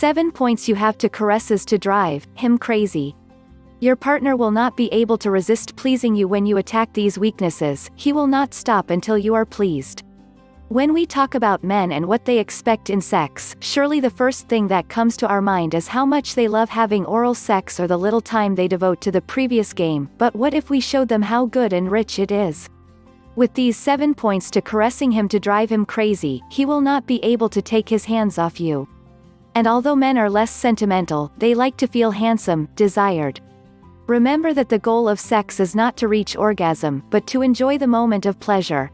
7 points you have to caresses to drive him crazy. Your partner will not be able to resist pleasing you when you attack these weaknesses. He will not stop until you are pleased. When we talk about men and what they expect in sex, surely the first thing that comes to our mind is how much they love having oral sex or the little time they devote to the previous game, but what if we showed them how good and rich it is? With these 7 points to caressing him to drive him crazy, he will not be able to take his hands off you. And although men are less sentimental, they like to feel handsome, desired. Remember that the goal of sex is not to reach orgasm, but to enjoy the moment of pleasure.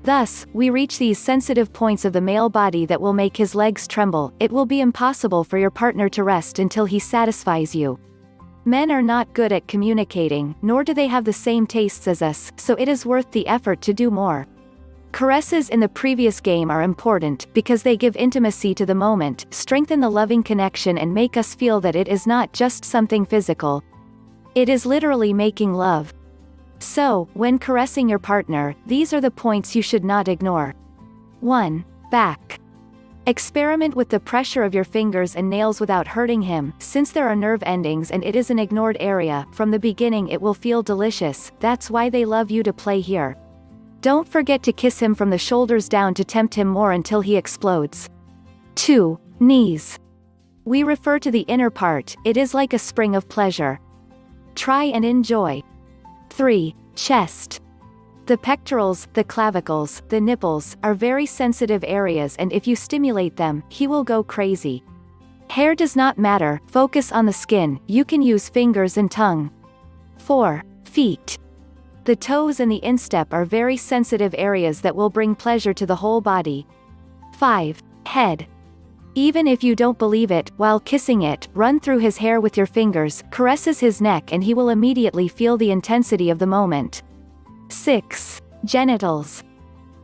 Thus, we reach these sensitive points of the male body that will make his legs tremble. It will be impossible for your partner to rest until he satisfies you. Men are not good at communicating, nor do they have the same tastes as us, so it is worth the effort to do more. Caresses in the previous game are important, because they give intimacy to the moment, strengthen the loving connection and make us feel that it is not just something physical. It is literally making love. So, when caressing your partner, these are the points you should not ignore. 1. Back. Experiment with the pressure of your fingers and nails without hurting him, since there are nerve endings and it is an ignored area. From the beginning it will feel delicious, that's why they love you to play here. Don't forget to kiss him from the shoulders down to tempt him more until he explodes. 2. Knees. We refer to the inner part, it is like a spring of pleasure. Try and enjoy. 3. Chest. The pectorals, the clavicles, the nipples, are very sensitive areas and if you stimulate them, he will go crazy. Hair does not matter, focus on the skin, you can use fingers and tongue. 4. Feet. The toes and the instep are very sensitive areas that will bring pleasure to the whole body. 5. Head. Even if you don't believe it, while kissing it, run through his hair with your fingers, caresses his neck and he will immediately feel the intensity of the moment. 6. Genitals.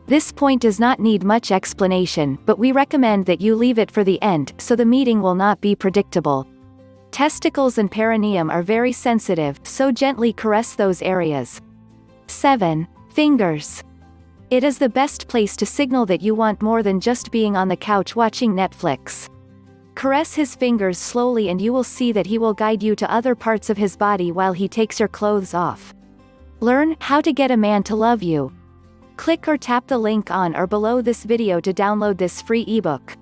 This point does not need much explanation, but we recommend that you leave it for the end, so the meeting will not be predictable. Testicles and perineum are very sensitive, so gently caress those areas. 7. Fingers. It is the best place to signal that you want more than just being on the couch watching Netflix. Caress his fingers slowly and you will see that he will guide you to other parts of his body while he takes your clothes off. Learn how to get a man to love you. Click or tap the link on or below this video to download this free ebook.